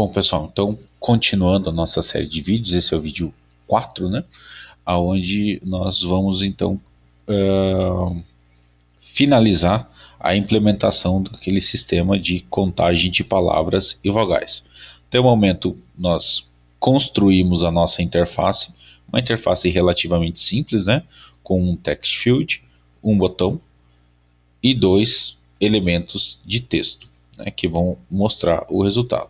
Bom, pessoal, então, continuando a nossa série de vídeos, esse é o vídeo 4, né? Onde nós vamos, então, finalizar a implementação daquele sistema de contagem de palavras e vogais. Até o momento, nós construímos a nossa interface, uma interface relativamente simples, né? Com um text field, um botão e dois elementos de texto, né? Que vão mostrar o resultado.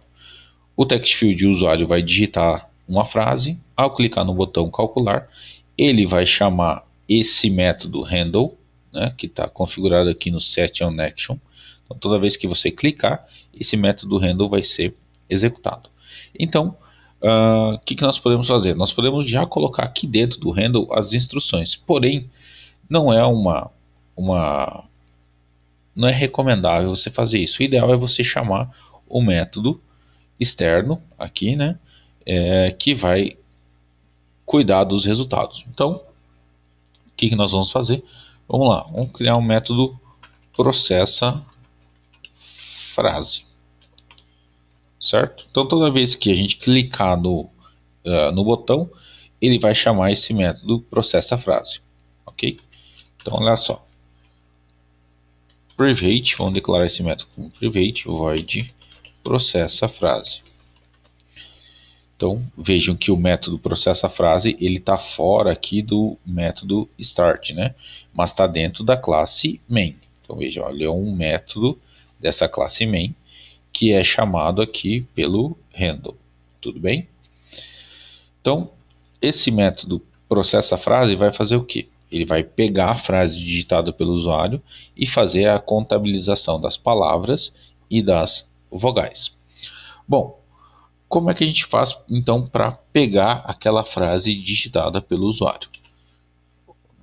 O text field, o usuário vai digitar uma frase, ao clicar no botão calcular, ele vai chamar esse método handle, né, que está configurado aqui no set on action. Então, toda vez que você clicar, esse método handle vai ser executado. Então, o que nós podemos fazer? Nós podemos já colocar aqui dentro do handle as instruções, porém, não é não é recomendável você fazer isso. O ideal é você chamar o método externo aqui, né, que vai cuidar dos resultados. Então, o que nós vamos fazer? Vamos lá, vamos criar um método processa frase, certo? Então, toda vez que a gente clicar no botão, ele vai chamar esse método processa frase, ok? Então, olha só, private, vamos declarar esse método como private void processa frase. Então, vejam que o método processa frase, ele está fora aqui do método start, né? Mas está dentro da classe main. Então, vejam, ele é um método dessa classe main, que é chamado aqui pelo handle. Tudo bem? Então, esse método processa frase vai fazer o quê? Ele vai pegar a frase digitada pelo usuário e fazer a contabilização das palavras e das vogais. Bom, como é que a gente faz, então, para pegar aquela frase digitada pelo usuário?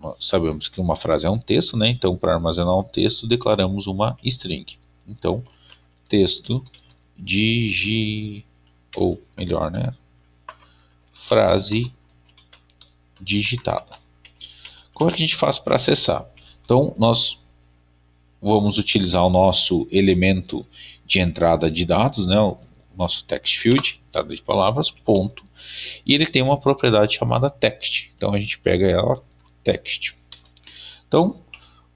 Nós sabemos que uma frase é um texto, né? Então, para armazenar um texto, declaramos uma string. Então, texto ou melhor, né? Frase digitada. Como é que a gente faz para acessar? Então, nós vamos utilizar o nosso elemento de entrada de dados, né? O nosso text field, entrada de palavras, ponto. E ele tem uma propriedade chamada text. Então a gente pega ela, text. Então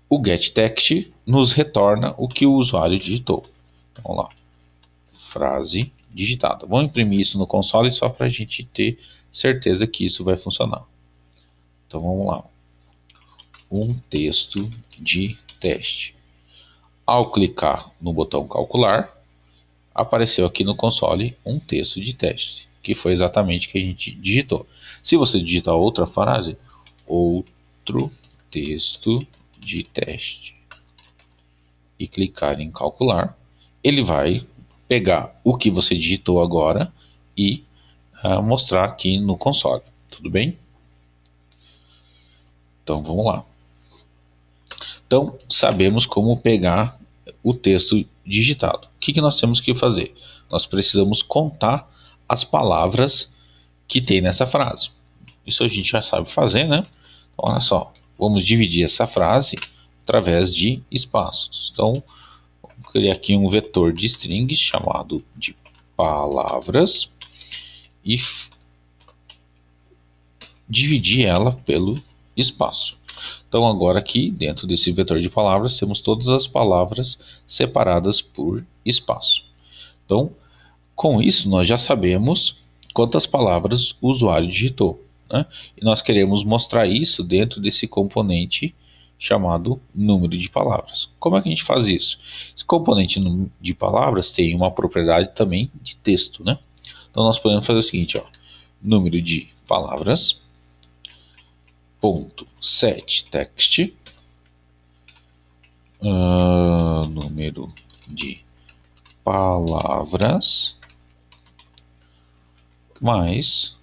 o getText nos retorna o que o usuário digitou. Então, vamos lá, frase digitada. Vamos imprimir isso no console só para a gente ter certeza que isso vai funcionar. Então vamos lá, um texto de teste. Ao clicar no botão calcular, apareceu aqui no console um texto de teste, que foi exatamente o que a gente digitou. Se você digitar outra frase, outro texto de teste, e clicar em calcular, ele vai pegar o que você digitou agora e mostrar aqui no console. Tudo bem? Então vamos lá. Então sabemos como pegar o texto digitado. O que nós temos que fazer? Nós precisamos contar as palavras que tem nessa frase. Isso a gente já sabe fazer, né? Então, olha só, vamos dividir essa frase através de espaços. Então, vamos criar aqui um vetor de strings chamado de palavras e dividir ela pelo espaço. Então, agora aqui, dentro desse vetor de palavras, temos todas as palavras separadas por espaço. Então, com isso, nós já sabemos quantas palavras o usuário digitou, né? E nós queremos mostrar isso dentro desse componente chamado número de palavras. Como é que a gente faz isso? Esse componente de palavras tem uma propriedade também de texto, né? Então, nós podemos fazer o seguinte, ó, número de palavras, ponto set text, número de palavras mais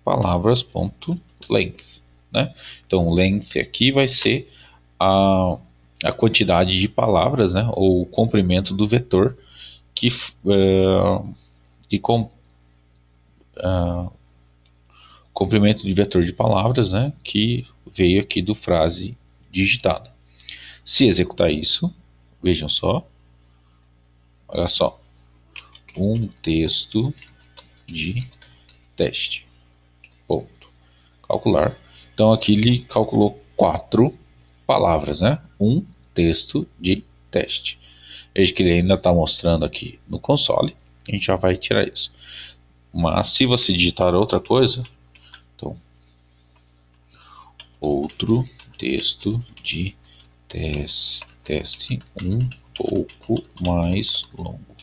palavras.length, né? Então, length aqui vai ser a quantidade de palavras, né? Ou o comprimento do vetor comprimento de vetor de palavras, né? Que veio aqui do frase digitada. Se executar isso, vejam só, olha só, um texto de teste. Ponto. Calcular. Então aqui ele calculou 4 palavras, né? Um texto de teste. Veja que ele ainda está mostrando aqui no console. A gente já vai tirar isso. Mas se você digitar outra coisa, então, outro texto de teste um pouco mais longo.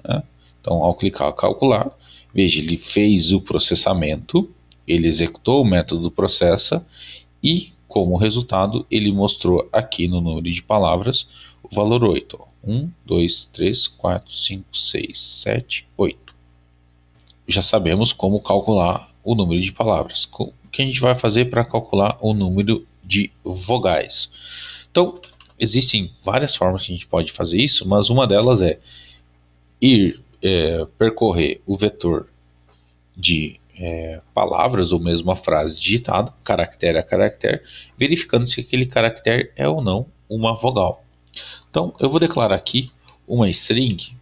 Né? Então, ao clicar calcular, veja, ele fez o processamento, ele executou o método processa e, como resultado, ele mostrou aqui no número de palavras o valor 8. 1, 2, 3, 4, 5, 6, 7, 8. Já sabemos como calcular o número de palavras. O que a gente vai fazer para calcular o número de vogais? Então, existem várias formas que a gente pode fazer isso, mas uma delas é percorrer o vetor de palavras ou mesmo a frase digitada, caractere a caractere, verificando se aquele caractere é ou não uma vogal. Então, eu vou declarar aqui uma string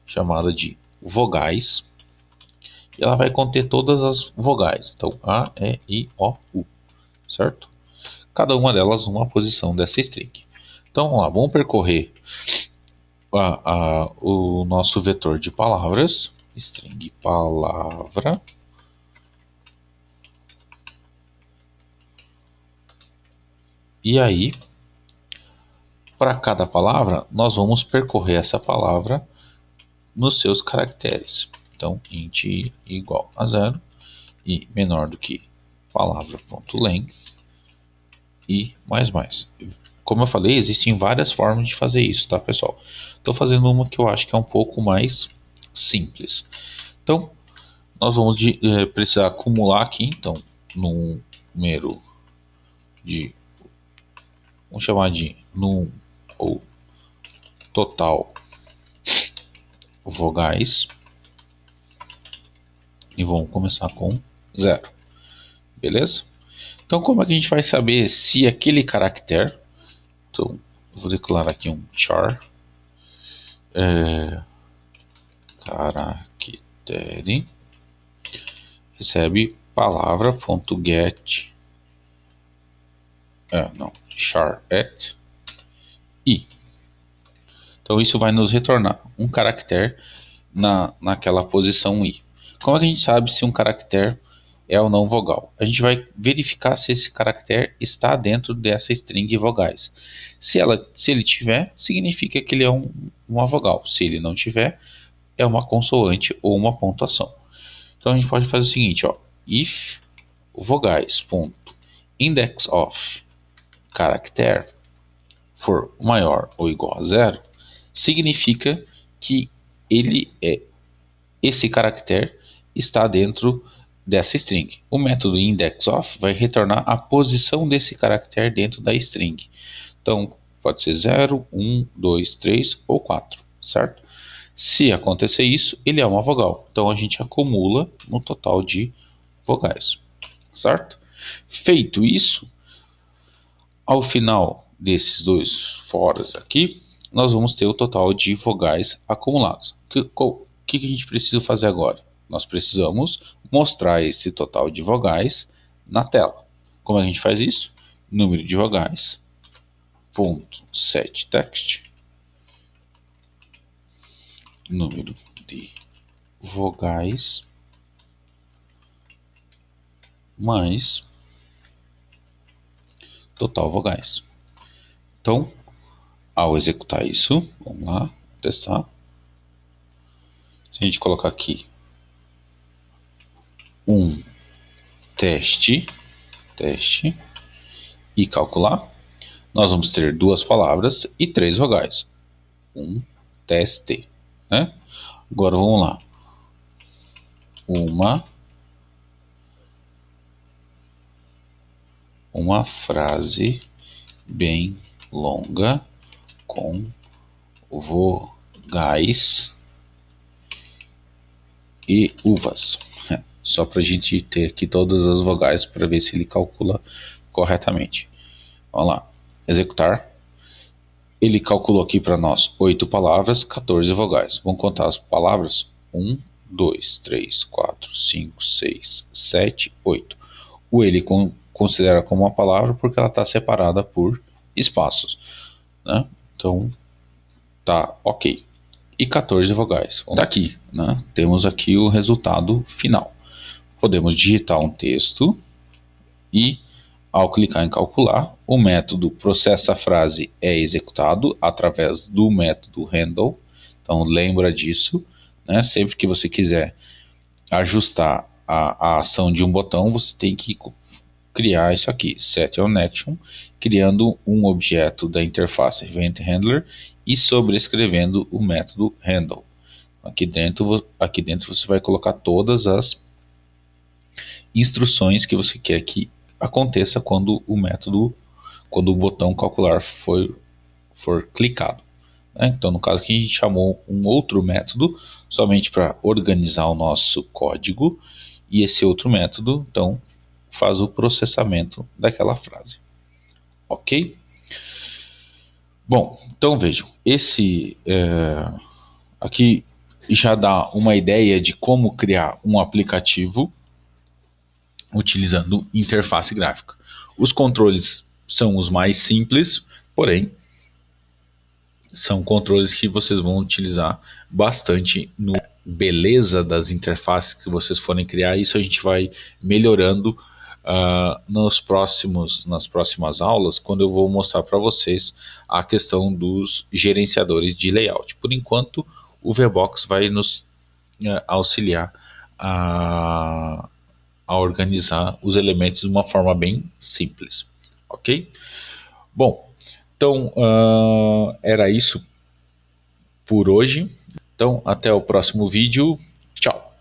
chamada de vogais, e ela vai conter todas as vogais. Então, A, E, I, O, U, certo? Cada uma delas numa posição dessa string. Então, vamos lá, vamos percorrer o nosso vetor de palavras, string palavra, e aí, para cada palavra, nós vamos percorrer essa palavra nos seus caracteres. Então, int I igual a 0 e menor do que palavra.length e mais. Como eu falei, existem várias formas de fazer isso, tá, pessoal? Estou fazendo uma que eu acho que é um pouco mais simples. Então, nós vamos precisar acumular aqui, então, número de, vamos chamar de num ou total vogais, e vamos começar com 0, beleza? Então, como é que a gente vai saber se aquele caractere, então, eu vou declarar aqui um char, caractere, recebe palavra.get, char at i. Então isso vai nos retornar um caractere naquela posição i. Como é que a gente sabe se um caractere é ou não vogal? A gente vai verificar se esse caractere está dentro dessa string vogais. Se ele tiver, significa que ele é uma vogal. Se ele não tiver, é uma consoante ou uma pontuação. Então a gente pode fazer o seguinte, ó, if vogais.index of character for maior ou igual a 0, significa que esse caractere está dentro dessa string. O método indexOf vai retornar a posição desse caractere dentro da string. Então, pode ser 0, 1, 2, 3 ou 4, certo? Se acontecer isso, ele é uma vogal. Então, a gente acumula no total de vogais, certo? Feito isso, ao final desses dois foras aqui, nós vamos ter o total de vogais acumulados. O que a gente precisa fazer agora? Nós precisamos mostrar esse total de vogais na tela. Como a gente faz isso? Número de vogais, ponto setText, número de vogais mais total vogais. Então, ao executar isso, vamos lá, testar. Se a gente colocar aqui um teste e calcular, nós vamos ter 2 palavras e 3 vogais. Um teste, né? Agora vamos lá. Uma frase bem longa com vogais e uvas. Só para a gente ter aqui todas as vogais para ver se ele calcula corretamente. Vamos lá, executar. Ele calculou aqui para nós 8 palavras, 14 vogais. Vamos contar as palavras? 1, 2, 3, 4, 5, 6, 7, 8. O ele considera como uma palavra porque ela está separada por espaços, né? Então, tá ok. E 14 vogais. Tá aqui, né? Temos aqui o resultado final. Podemos digitar um texto e, ao clicar em calcular, o método processa a frase é executado através do método handle. Então lembra disso, né? Sempre que você quiser ajustar a ação de um botão, você tem que criar isso aqui, set on action, criando um objeto da interface event handler e sobrescrevendo o método handle. Aqui dentro você vai colocar todas as instruções que você quer que aconteça quando o botão calcular for clicado, né? Então, no caso aqui, a gente chamou um outro método somente para organizar o nosso código, e esse outro método, então, faz o processamento daquela frase. Ok? Bom, então vejam, esse aqui já dá uma ideia de como criar um aplicativo utilizando interface gráfica. Os controles são os mais simples, porém são controles que vocês vão utilizar bastante no beleza das interfaces que vocês forem criar. Isso a gente vai melhorando nas próximas aulas, quando eu vou mostrar para vocês a questão dos gerenciadores de layout. Por enquanto, o VBox vai nos auxiliar a organizar os elementos de uma forma bem simples, ok? Bom, então era isso por hoje. Então, até o próximo vídeo. Tchau!